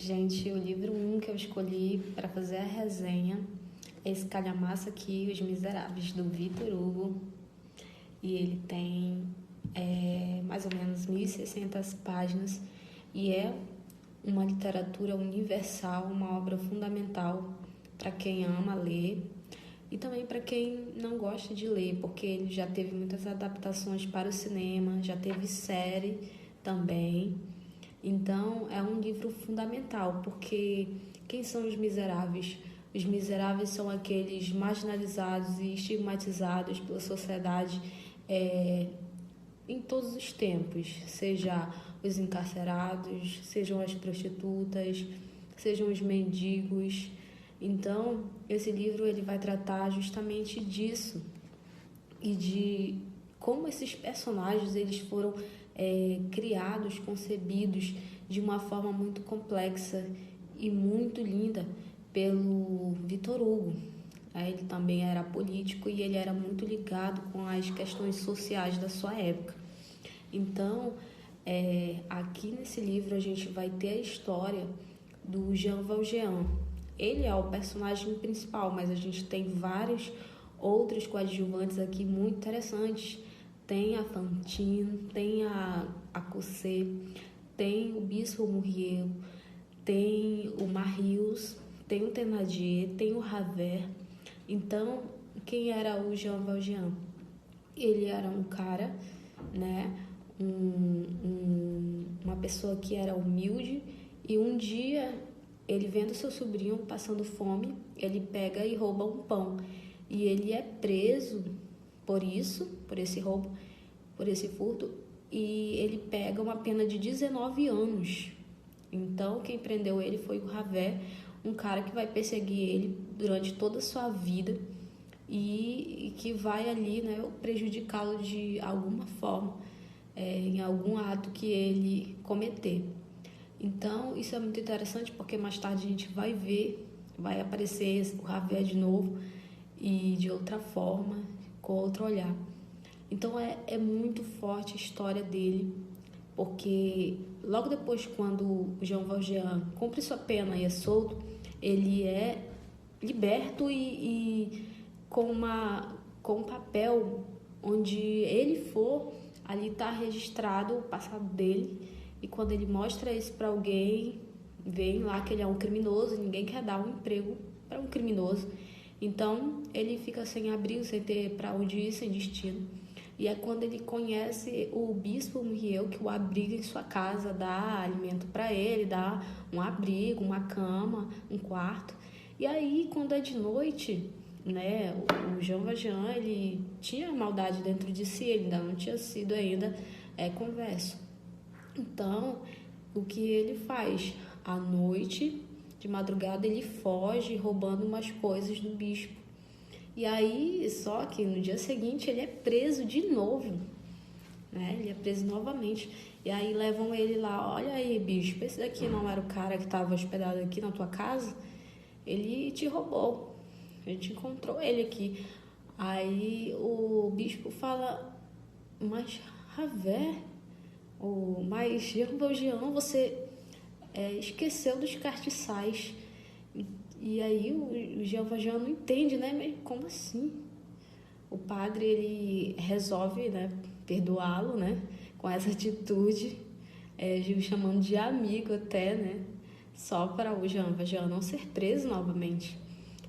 Gente, o livro 1 que eu escolhi para fazer a resenha é esse calhamaço aqui, Os Miseráveis, do Victor Hugo. E ele tem mais ou menos 1.600 páginas e é uma literatura universal, uma obra fundamental para quem ama ler e também para quem não gosta de ler, porque ele já teve muitas adaptações para o cinema, já teve série também. Então, é um livro fundamental, porque quem são os miseráveis? Os miseráveis são aqueles marginalizados e estigmatizados pela sociedade em todos os tempos, seja os encarcerados, sejam as prostitutas, sejam os mendigos. Então, esse livro ele vai tratar justamente disso e de como esses personagens eles foram criados, concebidos de uma forma muito complexa e muito linda pelo Victor Hugo. Ele também era político e ele era muito ligado com as questões sociais da sua época. Então, aqui nesse livro a gente vai ter a história do Jean Valjean. Ele é o personagem principal, mas a gente tem vários outros coadjuvantes aqui muito interessantes. Tem a Fantine, tem a Cossé, tem o Bispo Muriel, tem o Marius, tem o Thénardier, tem o Javert. Então, quem era o Jean Valjean? Ele era um cara, né, uma pessoa que era humilde, e um dia, ele vendo seu sobrinho passando fome, ele pega e rouba um pão. E ele é preso por isso, por esse roubo, por esse furto, e ele pega uma pena de 19 anos. Então, quem prendeu ele foi o Javert, um cara que vai perseguir ele durante toda a sua vida e que vai ali, né, prejudicá-lo de alguma forma, em algum ato que ele cometer. Então, isso é muito interessante porque mais tarde a gente vai ver, vai aparecer o Javert de novo e de outra forma, com outro olhar. Então, é muito forte a história dele, porque logo depois, quando o Jean Valjean cumpre sua pena e é solto, ele é liberto e com um papel onde ele for, ali está registrado o passado dele, e quando ele mostra isso para alguém, vem lá que ele é um criminoso, e ninguém quer dar um emprego para um criminoso. Então, ele fica sem abrigo, sem ter para onde ir, sem destino. E é quando ele conhece o Bispo Muriel, que o abriga em sua casa, dá alimento para ele, dá um abrigo, uma cama, um quarto. E aí, quando é de noite, né, o Jean Valjean, ele tinha maldade dentro de si, ele ainda não tinha sido converso. Então, o que ele faz? À noite, de madrugada, ele foge roubando umas coisas do bispo. E aí, só que no dia seguinte ele é preso de novo, né? Ele é preso novamente. E aí levam ele lá, olha aí, bispo, esse daqui não era o cara que estava hospedado aqui na tua casa? Ele te roubou, a gente encontrou ele aqui. Aí o bispo fala, mas Javert, mas Jean Valjean, você esqueceu dos castiçais. E aí o Jean Valjean não entende, né? Mas como assim? O padre, ele resolve, né, perdoá-lo, né, com essa atitude, chamando de amigo até, né, só para o Jean Valjean não ser preso novamente.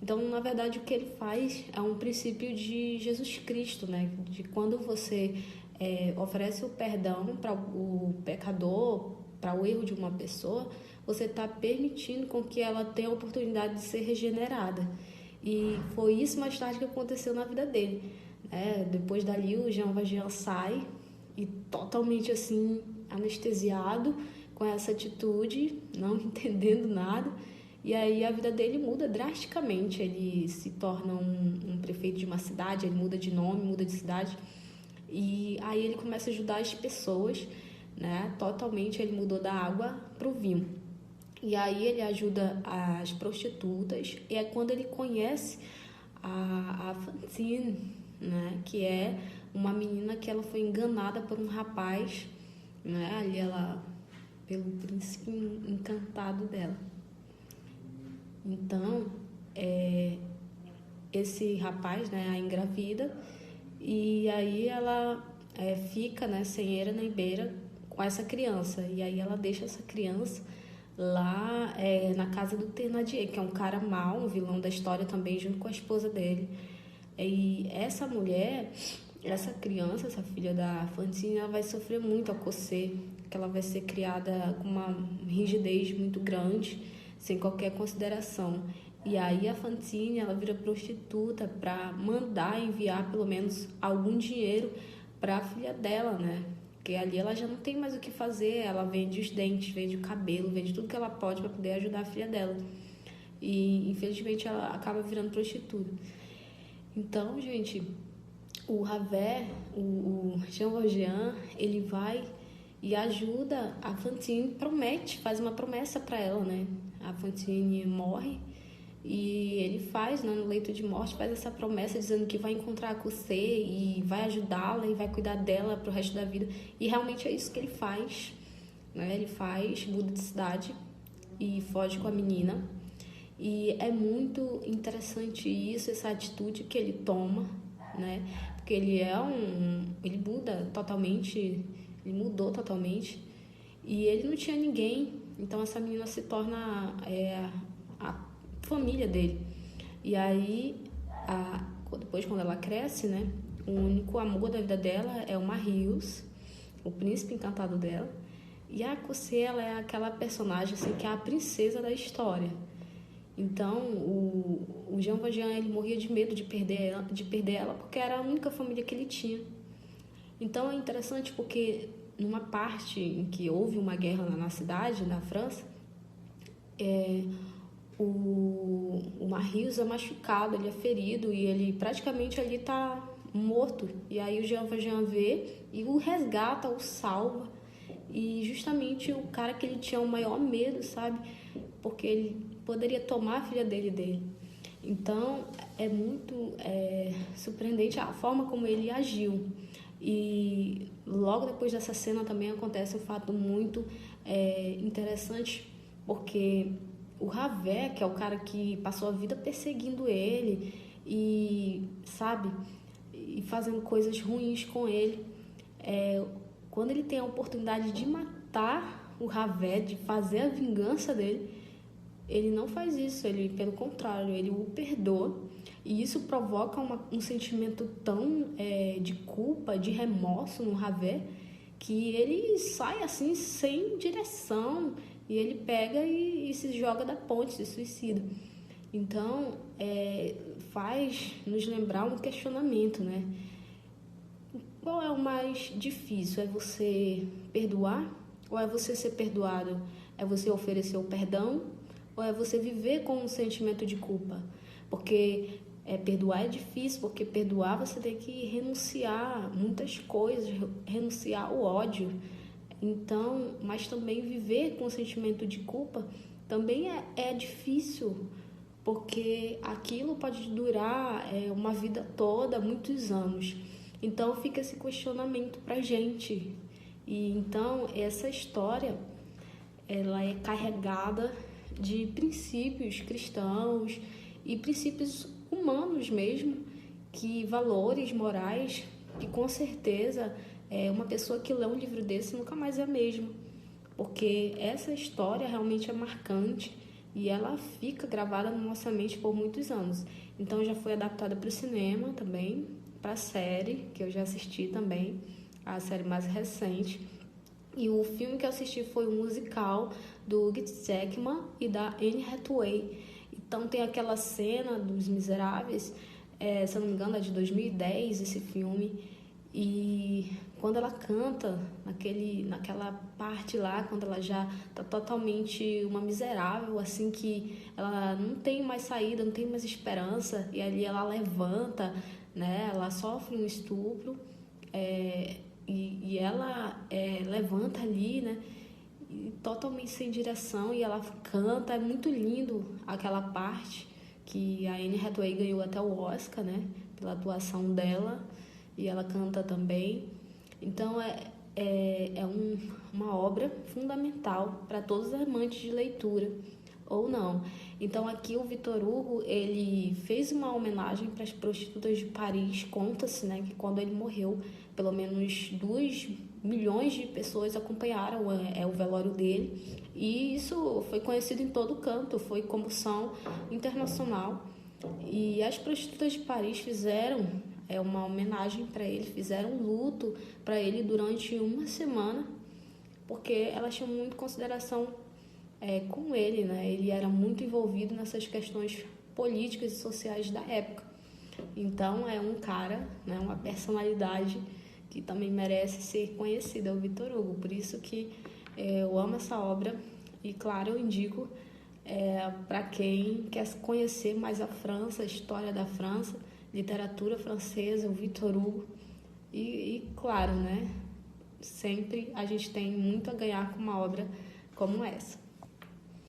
Então, na verdade, o que ele faz é um princípio de Jesus Cristo, né, de quando você oferece o perdão para o pecador, para o erro de uma pessoa, você está permitindo com que ela tenha a oportunidade de ser regenerada. E foi isso mais tarde que aconteceu na vida dele. Depois dali, o Jean Valjean sai e totalmente assim, anestesiado com essa atitude, não entendendo nada. E aí a vida dele muda drasticamente. Ele se torna um prefeito de uma cidade, ele muda de nome, muda de cidade. E aí ele começa a ajudar as pessoas, né? Totalmente ele mudou da água para o vinho. E aí ele ajuda as prostitutas, e é quando ele conhece a Fantine, né? Que é uma menina que ela foi enganada por um rapaz, né? Ali ela pelo príncipe encantado dela. Então, esse rapaz, né, a engravida, e aí ela fica, né, sem eira nem beira com essa criança. E aí ela deixa essa criança lá na casa do Thénardier, que é um cara mau, um vilão da história também, junto com a esposa dele. E essa mulher, essa criança, essa filha da Fantine, ela vai sofrer muito a Cossé, que ela vai ser criada com uma rigidez muito grande, sem qualquer consideração. E aí a Fantine, ela vira prostituta para mandar enviar pelo menos algum dinheiro para a filha dela, né? Porque ali ela já não tem mais o que fazer, ela vende os dentes, vende o cabelo, vende tudo que ela pode para poder ajudar a filha dela. E infelizmente ela acaba virando prostituta. Então, gente, o Ravel, o Jean Valjean, ele vai e ajuda a Fantine, faz uma promessa para ela, né? A Fantine morre e ele faz, né, no leito de morte, faz essa promessa dizendo que vai encontrar a Cossé e vai ajudá-la e vai cuidar dela pro resto da vida. E realmente é isso que ele faz, né? Ele muda de cidade e foge com a menina. E é muito interessante isso, essa atitude que ele toma, né? Porque ele mudou totalmente e ele não tinha ninguém. Então essa menina se torna a família dele. E aí, depois quando ela cresce, né? O único amor da vida dela é o Marius, o príncipe encantado dela. E a Cossé, ela é aquela personagem assim, que é a princesa da história. Então, o Jean Valjean, ele morria de medo de perder ela, porque era a única família que ele tinha. Então, é interessante porque numa parte em que houve uma guerra na cidade, na França, o Marius é machucado, ele é ferido e ele praticamente ali está morto. E aí o Jean Valjean vê e o resgata, o salva. E justamente o cara que ele tinha o maior medo, sabe? Porque ele poderia tomar a filha dele. Então, é muito surpreendente a forma como ele agiu. E logo depois dessa cena também acontece um fato muito interessante, porque o Ravel, que é o cara que passou a vida perseguindo ele e, sabe, e fazendo coisas ruins com ele, quando ele tem a oportunidade de matar o Ravel, de fazer a vingança dele, ele não faz isso, ele, pelo contrário, ele o perdoa. E isso provoca um sentimento tão de culpa, de remorso no Ravel, que ele sai assim, sem direção, e ele pega e se joga da ponte, se suicida. Então, faz nos lembrar um questionamento, né? Qual é o mais difícil? É você perdoar ou é você ser perdoado? É você oferecer o perdão ou é você viver com um sentimento de culpa? Porque perdoar é difícil, porque perdoar você tem que renunciar muitas coisas, renunciar ao ódio. Então, mas também viver com o sentimento de culpa também é difícil, porque aquilo pode durar uma vida toda, muitos anos. Então fica esse questionamento pra gente. E então essa história, ela é carregada de princípios cristãos e princípios humanos mesmo, que valores morais, que com certeza uma pessoa que lê um livro desse nunca mais é a mesma, porque essa história realmente é marcante e ela fica gravada na nossa mente por muitos anos. Então já foi adaptada para o cinema também, para a série, que eu já assisti também, a série mais recente. E o filme que eu assisti foi o musical do Hugh Jackman e da Anne Hathaway. Então tem aquela cena dos Miseráveis, se eu não me engano é de 2010 esse filme, e quando ela canta naquela parte lá, quando ela já tá totalmente uma miserável, assim, que ela não tem mais saída, não tem mais esperança, e ali ela levanta, né? Ela sofre um estupro, e ela levanta ali, né? E totalmente sem direção, e ela canta. É muito lindo aquela parte, que a Anne Hathaway ganhou até o Oscar, né? Pela atuação dela, e ela canta também. Então uma obra fundamental para todos os amantes de leitura, ou não. Então aqui o Victor Hugo, ele fez uma homenagem para as prostitutas de Paris. Conta-se, né, que quando ele morreu, pelo menos 2 milhões de pessoas acompanharam o velório dele, e isso foi conhecido em todo canto, foi comoção internacional. E as prostitutas de Paris fizeram uma homenagem para ele, fizeram um luto para ele durante uma semana, porque elas tinham muito consideração com ele, né? Ele era muito envolvido nessas questões políticas e sociais da época. Então é um cara, né, uma personalidade que também merece ser conhecida, é o Victor Hugo. Por isso que eu amo essa obra e, claro, eu indico para quem quer conhecer mais a França, a história da França, literatura francesa, o Victor Hugo. E claro, né, sempre a gente tem muito a ganhar com uma obra como essa.